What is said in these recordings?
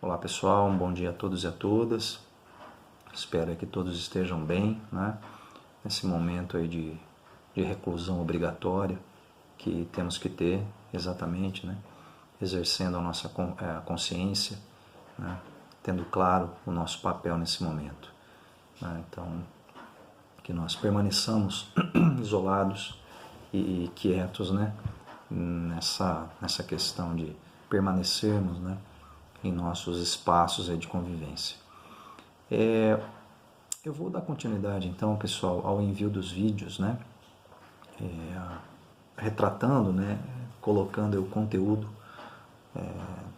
Olá pessoal, um bom dia a todos e a todas. Espero que todos estejam bem, né? Nesse momento aí de reclusão obrigatória que temos que ter exatamente, né? Exercendo a nossa consciência, né? Tendo claro o nosso papel nesse momento, né? Então, que nós permaneçamos isolados e quietos, né? Nessa questão de permanecermos, né? Em nossos espaços aí de convivência. Eu vou dar continuidade então, pessoal, ao envio dos vídeos, né? Retratando, né? Colocando o conteúdo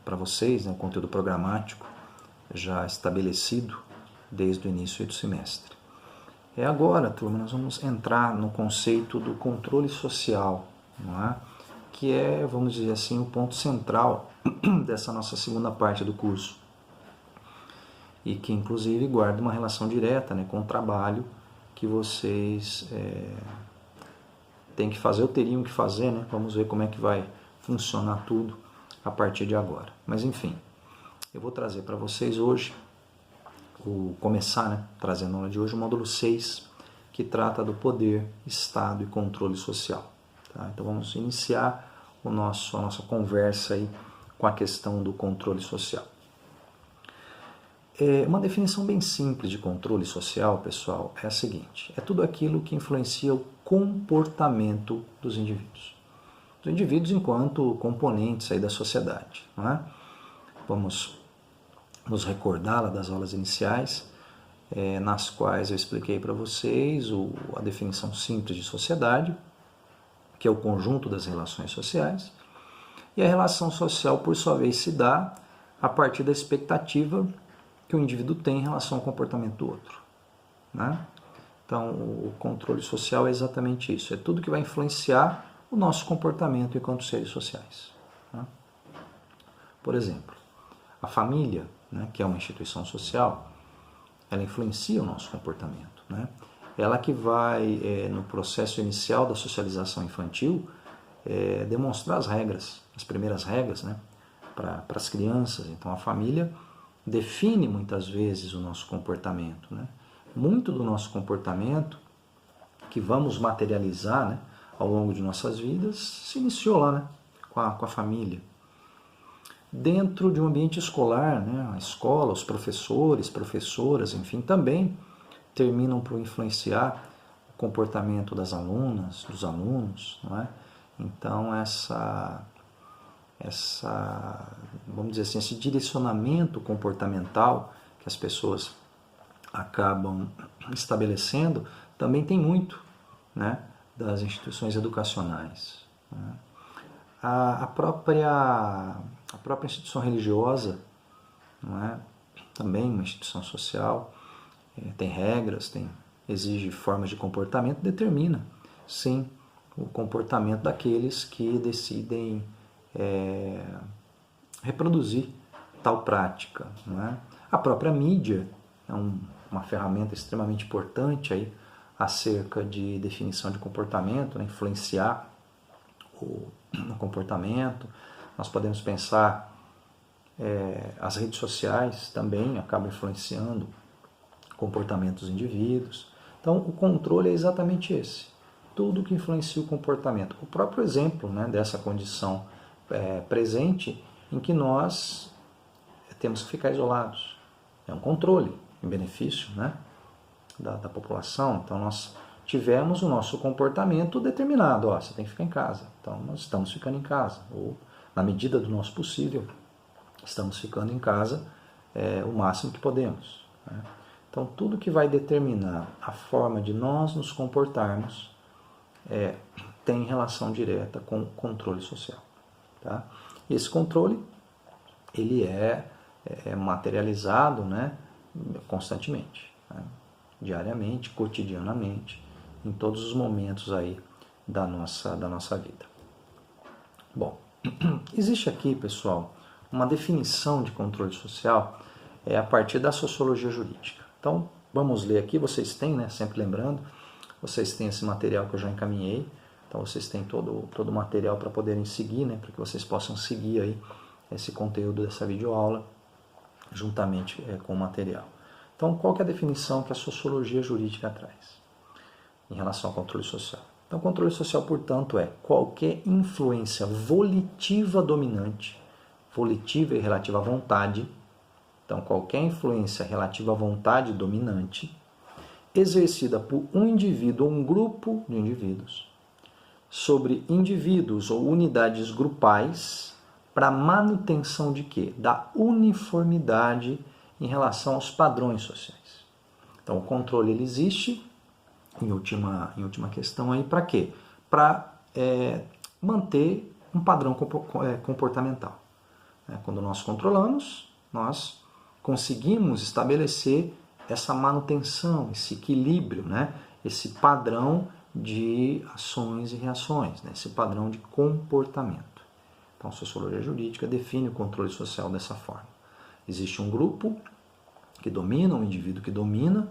para vocês, né? O conteúdo programático já estabelecido desde o início do semestre. Agora, turma, nós vamos entrar no conceito do controle social, não é? Que é, vamos dizer assim, o ponto central dessa nossa segunda parte do curso. E que, inclusive, guarda uma relação direta, né, com o trabalho que vocês têm que fazer ou teriam que fazer, né? Vamos ver como é que vai funcionar tudo a partir de agora. Mas, enfim, eu vou trazer para vocês hoje, começar, né, trazendo na aula de hoje, o módulo 6, que trata do poder, Estado e controle social. Tá? Então vamos iniciar a nossa conversa aí com a questão do controle social. Uma definição bem simples de controle social, pessoal, é a seguinte: é tudo aquilo que influencia o comportamento dos indivíduos. Os indivíduos enquanto componentes aí da sociedade. Não é? Vamos nos recordar lá das aulas iniciais, nas quais eu expliquei para vocês a definição simples de sociedade, que é o conjunto das relações sociais, e a relação social, por sua vez, se dá a partir da expectativa que o indivíduo tem em relação ao comportamento do outro. Né? Então, o controle social é exatamente isso, é tudo que vai influenciar o nosso comportamento enquanto seres sociais. Né? Por exemplo, a família, né, que é uma instituição social, ela influencia o nosso comportamento. Né? Ela que vai, no processo inicial da socialização infantil, demonstrar as regras, as primeiras regras, né, para as crianças. Então a família define muitas vezes o nosso comportamento. Né? Muito do nosso comportamento que vamos materializar, né, ao longo de nossas vidas se iniciou lá, né, com a família. Dentro de um ambiente escolar, né, a escola, os professores, professoras, enfim, também terminam por influenciar o comportamento das alunas, dos alunos, não é? Então vamos dizer assim, esse direcionamento comportamental que as pessoas acabam estabelecendo também tem muito, né, das instituições educacionais. Né? A própria instituição religiosa, não é? Também uma instituição social, tem regras, exige formas de comportamento, determina, sim, o comportamento daqueles que decidem reproduzir tal prática. Não é? A própria mídia é uma ferramenta extremamente importante aí acerca de definição de comportamento, né? Influenciar o comportamento. Nós podemos pensar, as redes sociais também acabam influenciando o comportamento dos indivíduos. Então o controle é exatamente esse, tudo que influencia o comportamento. O próprio exemplo, né, dessa condição presente em que nós temos que ficar isolados. É um controle em benefício, né, da população. Então nós tivemos o nosso comportamento determinado. Você tem que ficar em casa. Então nós estamos ficando em casa. Ou, na medida do nosso possível, estamos ficando em casa o máximo que podemos. Né? Então tudo que vai determinar a forma de nós nos comportarmos tem relação direta com o controle social. Tá? E esse controle ele é materializado, né, constantemente, né, diariamente, cotidianamente, em todos os momentos aí da nossa vida. Bom, existe aqui, pessoal, uma definição de controle social a partir da sociologia jurídica. Então, vamos ler aqui, vocês têm, né, sempre lembrando, vocês têm esse material que eu já encaminhei, então vocês têm todo o material para poderem seguir, né, para que vocês possam seguir aí esse conteúdo dessa videoaula. juntamente com o material. Então, qual que é a definição que a sociologia jurídica traz em relação ao controle social? Então, controle social, portanto, é qualquer influência volitiva dominante, volitiva e relativa à vontade. Então, qualquer influência relativa à vontade dominante, exercida por um indivíduo ou um grupo de indivíduos, sobre indivíduos ou unidades grupais, para manutenção de quê? Da uniformidade em relação aos padrões sociais. Então, o controle ele existe, em última questão, aí para quê? Para manter um padrão comportamental. Quando nós controlamos, nós conseguimos estabelecer essa manutenção, esse equilíbrio, né? Esse padrão de ações e reações, né? Esse padrão de comportamento. Então, a sociologia jurídica define o controle social dessa forma. Existe um grupo que domina, um indivíduo que domina,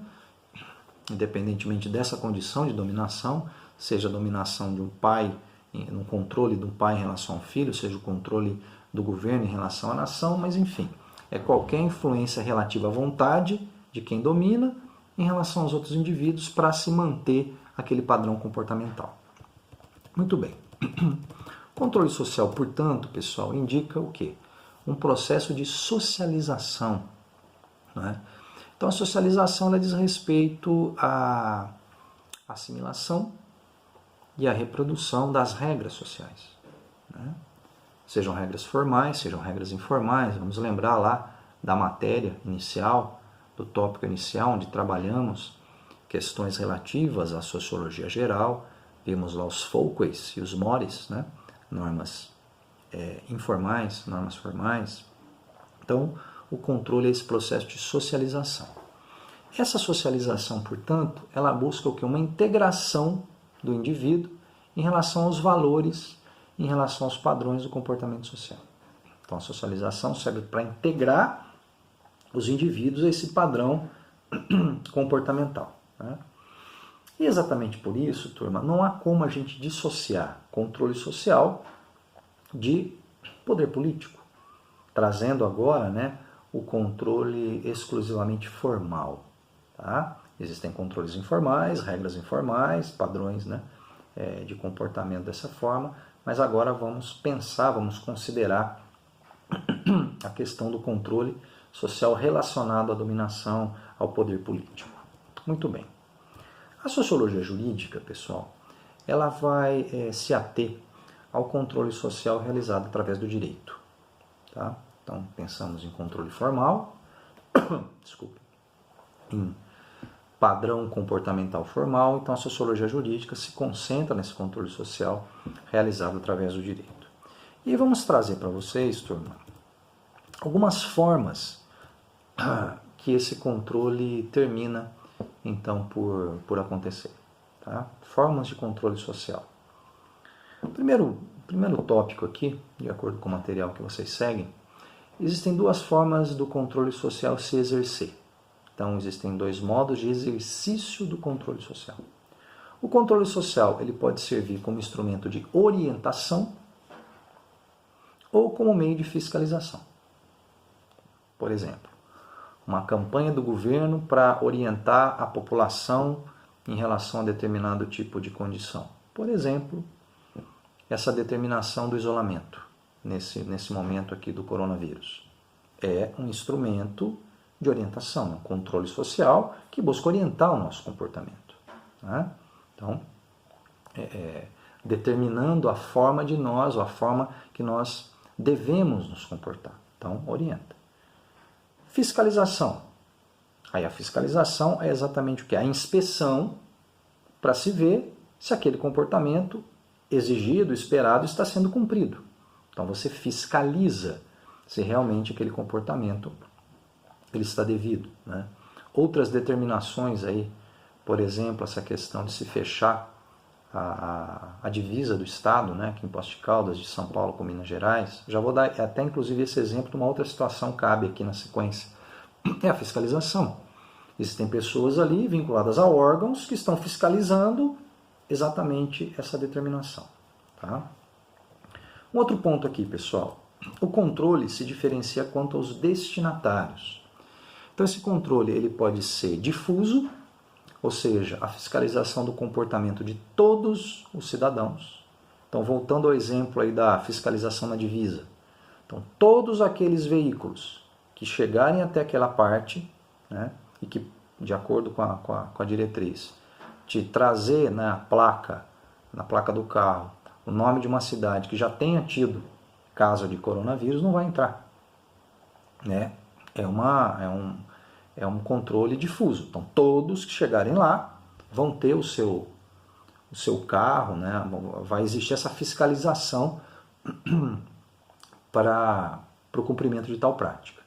independentemente dessa condição de dominação, seja a dominação de um pai, no controle de um pai em relação ao filho, seja o controle do governo em relação à nação, mas enfim, é qualquer influência relativa à vontade de quem domina em relação aos outros indivíduos para se manter aquele padrão comportamental. Muito bem. Controle social, portanto, pessoal, indica o quê? Um processo de socialização, não é? Então, a socialização ela diz respeito à assimilação e à reprodução das regras sociais, né? Sejam regras formais, sejam regras informais. Vamos lembrar lá da matéria inicial, do tópico inicial, onde trabalhamos questões relativas à sociologia geral. Vimos lá os Folkways e os Mores, né? Normas informais, normas formais. Então, o controle é esse processo de socialização. Essa socialização, portanto, ela busca o quê? Uma integração do indivíduo em relação aos valores, em relação aos padrões do comportamento social. Então, a socialização serve para integrar os indivíduos a esse padrão comportamental, né? E exatamente por isso, turma, não há como a gente dissociar controle social de poder político, trazendo agora, né, o controle exclusivamente formal. Tá? Existem controles informais, regras informais, padrões, né, de comportamento dessa forma, mas agora vamos pensar, vamos considerar a questão do controle social relacionado à dominação, ao poder político. Muito bem. A sociologia jurídica, pessoal, ela vai se ater ao controle social realizado através do direito. Tá? Então, pensamos em controle formal, desculpe, em padrão comportamental formal. Então, a sociologia jurídica se concentra nesse controle social realizado através do direito. E vamos trazer para vocês, turma, algumas formas que esse controle termina, então, por acontecer. Tá? Formas de controle social. O primeiro tópico aqui, de acordo com o material que vocês seguem, existem duas formas do controle social se exercer. Então, existem dois modos de exercício do controle social. O controle social ele pode servir como instrumento de orientação ou como meio de fiscalização. Por exemplo, uma campanha do governo para orientar a população em relação a determinado tipo de condição. Por exemplo, essa determinação do isolamento, nesse momento aqui do coronavírus. É um instrumento de orientação, um controle social que busca orientar o nosso comportamento. Né? Então, determinando a forma de nós, ou a forma que nós devemos nos comportar. Então, orienta. Fiscalização. Aí a fiscalização é exatamente o que? A inspeção para se ver se aquele comportamento exigido, esperado, está sendo cumprido. Então você fiscaliza se realmente aquele comportamento ele está devido. Né? Outras determinações aí, por exemplo, essa questão de se fechar a divisa do Estado, né, aqui em Poços de Caldas, de São Paulo com Minas Gerais. Já vou dar até inclusive esse exemplo de uma outra situação cabe aqui na sequência. É a fiscalização. Existem pessoas ali vinculadas a órgãos que estão fiscalizando exatamente essa determinação. Tá? Um outro ponto aqui, pessoal, O controle se diferencia quanto aos destinatários. Então esse controle ele pode ser difuso, ou seja, a fiscalização do comportamento de todos os cidadãos. Então voltando ao exemplo aí da fiscalização na divisa. Então todos aqueles veículos que chegarem até aquela parte, né, e que, de acordo com a diretriz, te trazer na placa do carro o nome de uma cidade que já tenha tido caso de coronavírus, não vai entrar. Né? É um controle difuso. Então, todos que chegarem lá vão ter o seu carro, né? Vai existir essa fiscalização para o cumprimento de tal prática.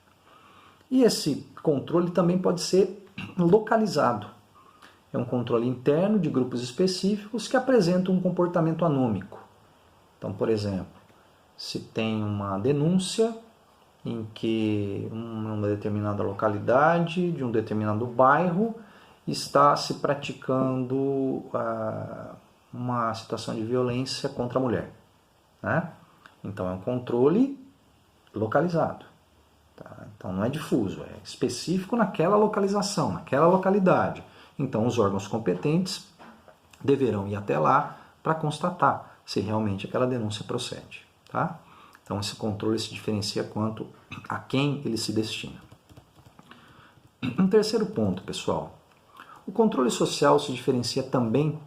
E esse controle também pode ser localizado. É um controle interno de grupos específicos que apresentam um comportamento anômico. Então, por exemplo, se tem uma denúncia em que uma determinada localidade, de um determinado bairro, está se praticando uma situação de violência contra a mulher. Né? Então, é um controle localizado. Tá? Então, não é difuso, é específico naquela localização, naquela localidade. Então, os órgãos competentes deverão ir até lá para constatar se realmente aquela denúncia procede. Tá? Então, esse controle se diferencia quanto a quem ele se destina. Um terceiro ponto, pessoal. O controle social se diferencia também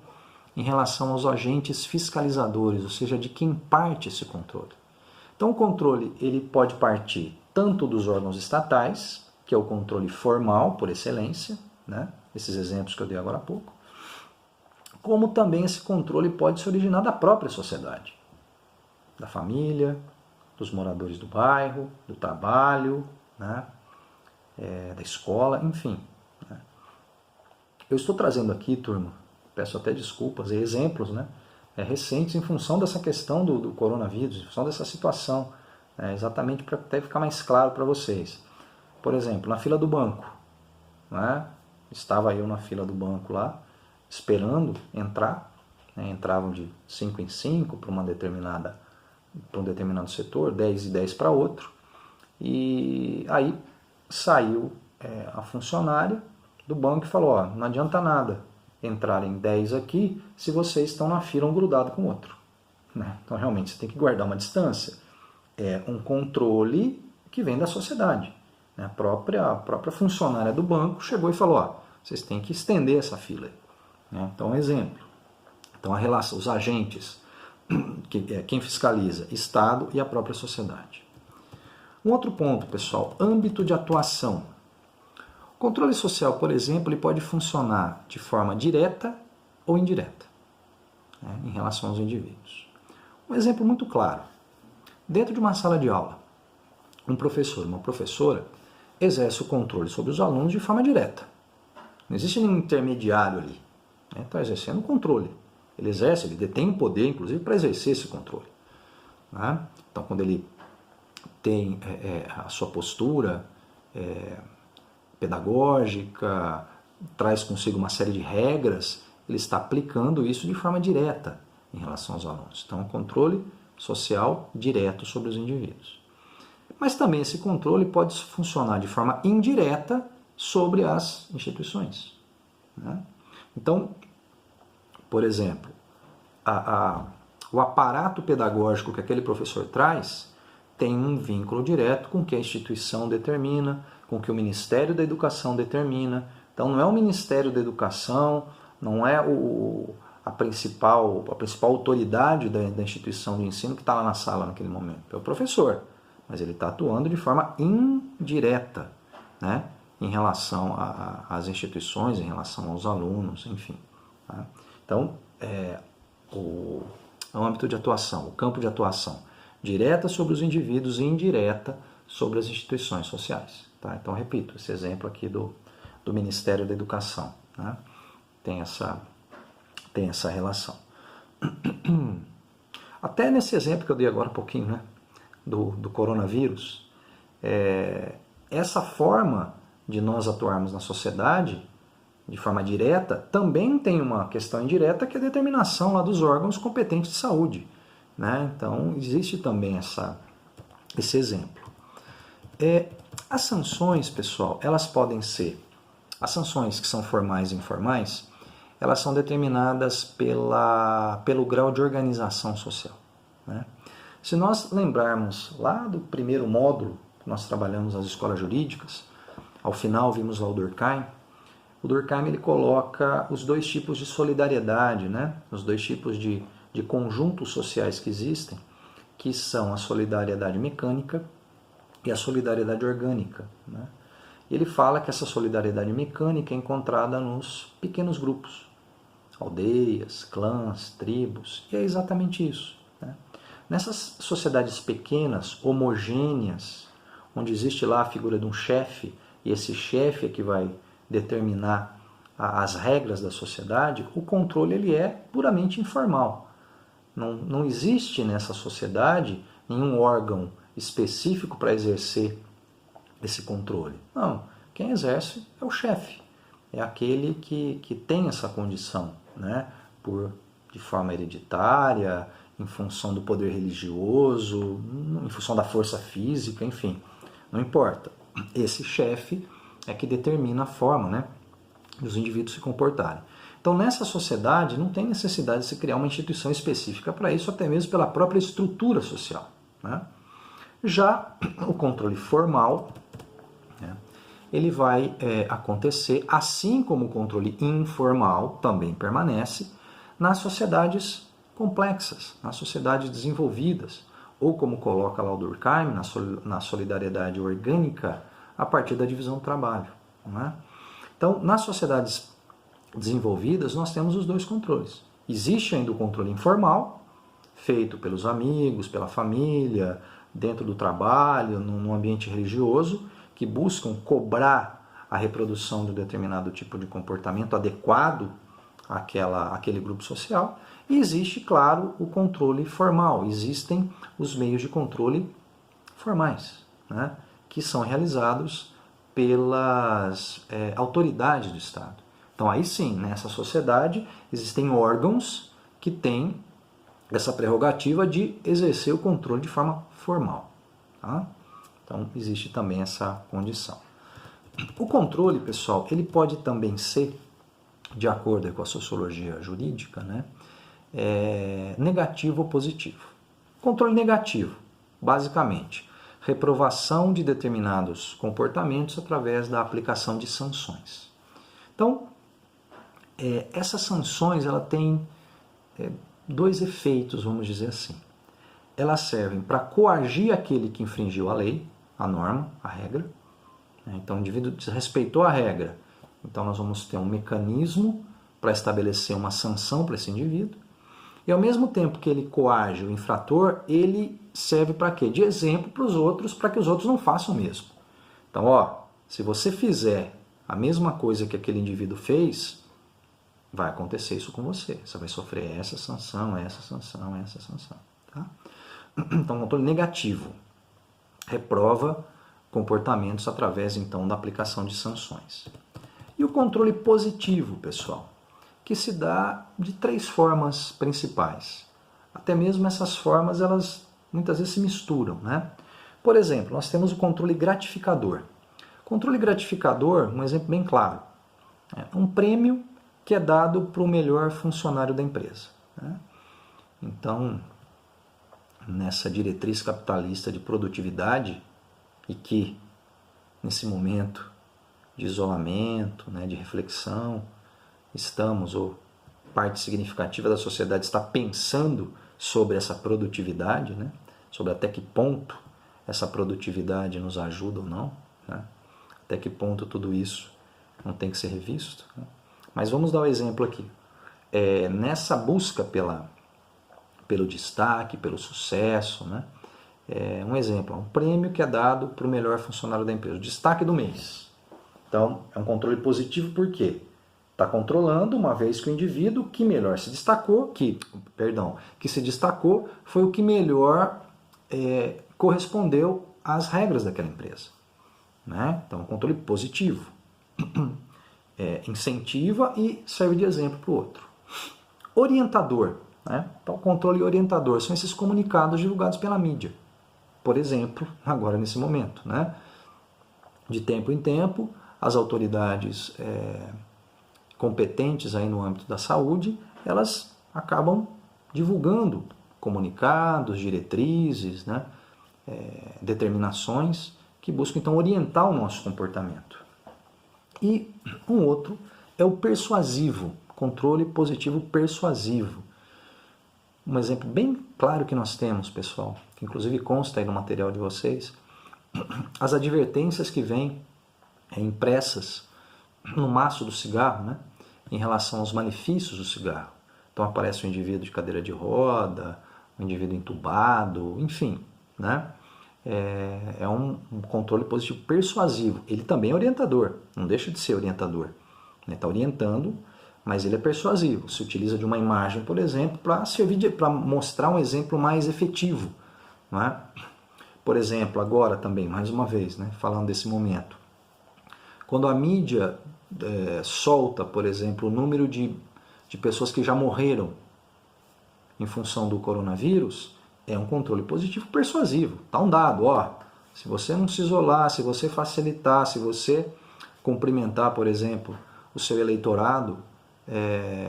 em relação aos agentes fiscalizadores, ou seja, de quem parte esse controle. Então, o controle ele pode partir tanto dos órgãos estatais, que é o controle formal, por excelência, né? Esses exemplos que eu dei agora há pouco, como também esse controle pode se originar da própria sociedade, da família, dos moradores do bairro, do trabalho, né? Da escola, enfim. Né? Eu estou trazendo aqui, turma, peço até desculpas, exemplos, né? Recentes em função dessa questão do coronavírus, em função dessa situação, exatamente para até ficar mais claro para vocês. Por exemplo, na fila do banco, né? Estava eu na fila do banco lá, esperando entrar, né? Entravam de 5 em 5 para um determinado setor, 10 e 10 para outro, e aí saiu a funcionária do banco e falou, ó, não adianta nada entrarem 10 aqui se vocês estão na fila um grudado com o outro. Né? Então realmente você tem que guardar uma distância. É um controle que vem da sociedade. A própria funcionária do banco chegou e falou, ó, vocês têm que estender essa fila. Então, um exemplo. Então, a relação, os agentes, quem fiscaliza, Estado e a própria sociedade. Um outro ponto, pessoal, âmbito de atuação. O controle social, por exemplo, ele pode funcionar de forma direta ou indireta, né, em relação aos indivíduos. Um exemplo muito claro. Dentro de uma sala de aula, um professor, uma professora, exerce o controle sobre os alunos de forma direta. Não existe nenhum intermediário ali. Né? Está exercendo o controle. Ele exerce, ele detém o poder, inclusive, para exercer esse controle. Né? Então, quando ele tem a sua postura pedagógica, traz consigo uma série de regras, ele está aplicando isso de forma direta em relação aos alunos. Então, é um controle social direto sobre os indivíduos. Mas também esse controle pode funcionar de forma indireta sobre as instituições. Né? Então, por exemplo, o aparato pedagógico que aquele professor traz tem um vínculo direto com o que a instituição determina, com o que o Ministério da Educação determina. Então, não é o Ministério da Educação, não é a principal autoridade da instituição de ensino que está lá na sala naquele momento. É o professor, mas ele está atuando de forma indireta, né? Em relação às instituições, em relação aos alunos, enfim. Tá? Então, o âmbito de atuação, o campo de atuação, direta sobre os indivíduos e indireta sobre as instituições sociais. Tá? Então, repito, esse exemplo aqui do Ministério da Educação, né? tem essa relação. Até nesse exemplo que eu dei agora um pouquinho, né? do coronavírus, essa forma de nós atuarmos na sociedade de forma direta, também tem uma questão indireta que é a determinação lá dos órgãos competentes de saúde. Né? Então, existe também esse exemplo. As sanções, pessoal, elas podem ser, as sanções que são formais e informais, elas são determinadas pelo grau de organização social, né? Se nós lembrarmos lá do primeiro módulo que nós trabalhamos nas escolas jurídicas, ao final vimos lá o Durkheim. O Durkheim ele coloca os dois tipos de solidariedade, né? Os dois tipos de conjuntos sociais que existem, que são a solidariedade mecânica e a solidariedade orgânica, né? Ele fala que essa solidariedade mecânica é encontrada nos pequenos grupos, aldeias, clãs, tribos, e é exatamente isso, né? Nessas sociedades pequenas, homogêneas, onde existe lá a figura de um chefe, e esse chefe é que vai determinar as regras da sociedade, o controle ele é puramente informal. Não existe nessa sociedade nenhum órgão específico para exercer esse controle. Não, quem exerce é o chefe, é aquele que tem essa condição, né? De forma hereditária, em função do poder religioso, em função da força física, enfim, não importa. Esse chefe é que determina a forma, né, dos indivíduos se comportarem. Então, nessa sociedade, não tem necessidade de se criar uma instituição específica para isso, até mesmo pela própria estrutura social, né? Já o controle formal, né, ele vai acontecer, assim como o controle informal também permanece, nas sociedades complexas, nas sociedades desenvolvidas, ou como coloca lá o Durkheim, na solidariedade orgânica, a partir da divisão do trabalho, né? Então, nas sociedades desenvolvidas, nós temos os dois controles. Existe ainda o controle informal, feito pelos amigos, pela família, dentro do trabalho, num ambiente religioso, que buscam cobrar a reprodução de um determinado tipo de comportamento adequado àquele grupo social. E existe, claro, o controle formal. Existem os meios de controle formais, né, que são realizados pelas autoridades do Estado. Então aí sim, nessa sociedade, existem órgãos que têm essa prerrogativa de exercer o controle de forma formal, tá? Então existe também essa condição. O controle, pessoal, ele pode também ser, de acordo com a sociologia jurídica, né, negativo ou positivo. Controle negativo, basicamente, reprovação de determinados comportamentos através da aplicação de sanções. Então, essas sanções ela tem dois efeitos, vamos dizer assim. Elas servem para coagir aquele que infringiu a lei, a norma, a regra. Então, o indivíduo desrespeitou a regra. Então, nós vamos ter um mecanismo para estabelecer uma sanção para esse indivíduo. E, ao mesmo tempo que ele coage o infrator, ele serve para quê? De exemplo para os outros, para que os outros não façam o mesmo. Então, se você fizer a mesma coisa que aquele indivíduo fez, vai acontecer isso com você. Você vai sofrer essa sanção, essa sanção, essa sanção. Tá? Então, controle negativo. Reprova comportamentos através, então, da aplicação de sanções. E o controle positivo, pessoal, que se dá de 3 formas principais. Até mesmo essas formas, elas muitas vezes se misturam, né? Por exemplo, nós temos o controle gratificador. Controle gratificador, um exemplo bem claro, é um prêmio que é dado para o melhor funcionário da empresa, né? Então, nessa diretriz capitalista de produtividade, e que, nesse momento de isolamento, né, de reflexão, estamos, ou parte significativa da sociedade está pensando sobre essa produtividade, né, sobre até que ponto essa produtividade nos ajuda ou não, né, até que ponto tudo isso não tem que ser revisto, né. Mas vamos dar um exemplo aqui. Nessa busca pelo destaque, pelo sucesso, né, um exemplo, um prêmio que é dado para o melhor funcionário da empresa, o destaque do mês. Então, é um controle positivo por quê? Está controlando, uma vez que o indivíduo que melhor se destacou, que se destacou, foi o que melhor correspondeu às regras daquela empresa, né? Então, é um controle positivo. Incentiva e serve de exemplo para o outro. Orientador, né? Então, controle orientador são esses comunicados divulgados pela mídia. por exemplo, agora nesse momento, né? De tempo em tempo, as autoridades competentes aí no âmbito da saúde, elas acabam divulgando comunicados, diretrizes, né? Determinações que buscam então orientar o nosso comportamento. E um outro é o persuasivo, controle positivo persuasivo. Um exemplo bem claro que nós temos, pessoal, que inclusive consta aí no material de vocês, as advertências que vêm impressas no maço do cigarro, né, em relação aos malefícios do cigarro. Então aparece um indivíduo de cadeira de roda, um indivíduo entubado, enfim, né? É um controle positivo persuasivo. Ele também é orientador, não deixa de ser orientador. Ele está orientando, mas ele é persuasivo. Se utiliza de uma imagem, por exemplo, para mostrar um exemplo mais efetivo. Não é? Por exemplo, agora também, mais uma vez, né, falando desse momento, quando a mídia solta, por exemplo, o número de pessoas que já morreram em função do coronavírus, é um controle positivo persuasivo. Está um dado, ó, se você não se isolar, se você facilitar, se você cumprimentar, por exemplo, o seu eleitorado,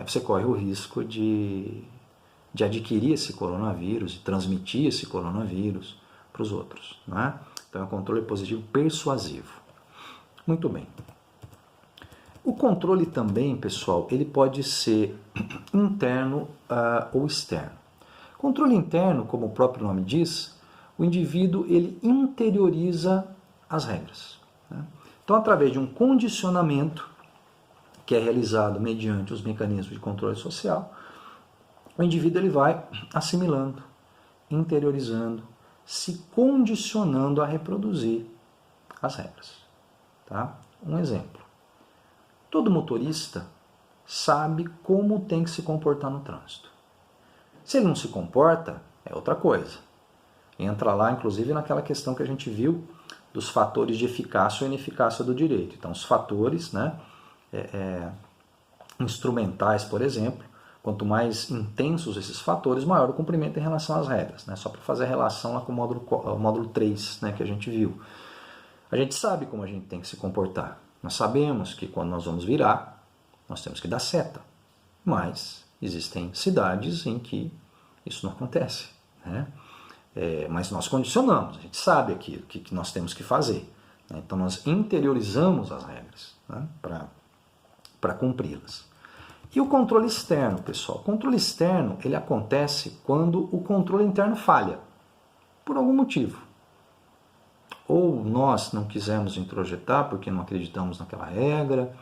você corre o risco de adquirir esse coronavírus, de transmitir esse coronavírus para os outros. Não é? Então é um controle positivo persuasivo. Muito bem. O controle também, pessoal, ele pode ser interno ou externo. Controle interno, como o próprio nome diz, o indivíduo ele interioriza as regras. Né? Então, através de um condicionamento que é realizado mediante os mecanismos de controle social, o indivíduo ele vai assimilando, interiorizando, se condicionando a reproduzir as regras. Tá? Um exemplo. Todo motorista sabe como tem que se comportar no trânsito. Se ele não se comporta, é outra coisa. Entra lá, inclusive, naquela questão que a gente viu dos fatores de eficácia ou ineficácia do direito. Então, os fatores, né, instrumentais, por exemplo, quanto mais intensos esses fatores, maior o cumprimento em relação às regras. Né? Só para fazer a relação lá com o módulo 3, né, que a gente viu. A gente sabe como a gente tem que se comportar. Nós sabemos que quando nós vamos virar, nós temos que dar seta. Mas existem cidades em que isso não acontece. Né? Mas nós condicionamos, a gente sabe aqui o que nós temos que fazer. Né? Então nós interiorizamos as regras, né, para cumpri-las. E o controle externo, pessoal? O controle externo ele acontece quando o controle interno falha, por algum motivo. Ou nós não quisemos introjetar porque não acreditamos naquela regra,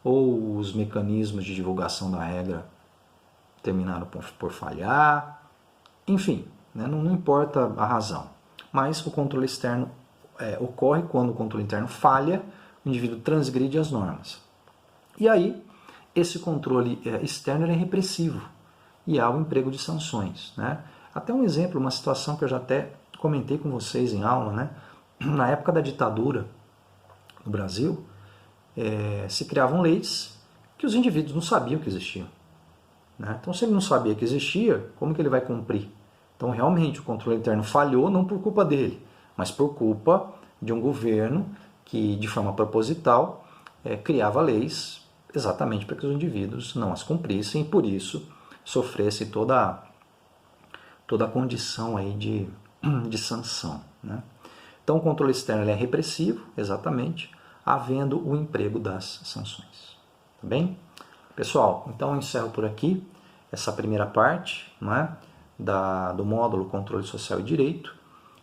ou os mecanismos de divulgação da regra terminaram por falhar, enfim, né, não importa a razão. Mas o controle externo ocorre quando o controle interno falha, o indivíduo transgride as normas. E aí, esse controle externo é repressivo e há o emprego de sanções. Né? Até um exemplo, uma situação que eu já até comentei com vocês em aula, né? Na época da ditadura no Brasil, se criavam leis que os indivíduos não sabiam que existiam. Né? Então, se ele não sabia que existia, como que ele vai cumprir? Então, realmente, o controle interno falhou não por culpa dele, mas por culpa de um governo que, de forma proposital, criava leis exatamente para que os indivíduos não as cumprissem e, por isso, sofressem toda a condição aí de sanção. Né? Então, o controle externo é repressivo, exatamente, havendo o emprego das sanções. Tá bem? Pessoal, então eu encerro por aqui essa primeira parte, não é, do módulo Controle Social e Direito,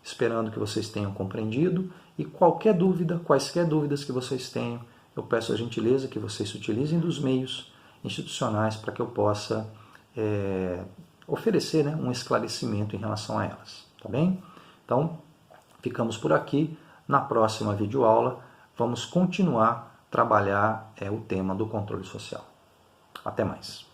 esperando que vocês tenham compreendido e quaisquer dúvidas que vocês tenham, eu peço a gentileza que vocês se utilizem dos meios institucionais para que eu possa oferecer, né, um esclarecimento em relação a elas. Tá bem? Então, ficamos por aqui. Na próxima videoaula, vamos continuar a trabalhar o tema do controle social. Até mais.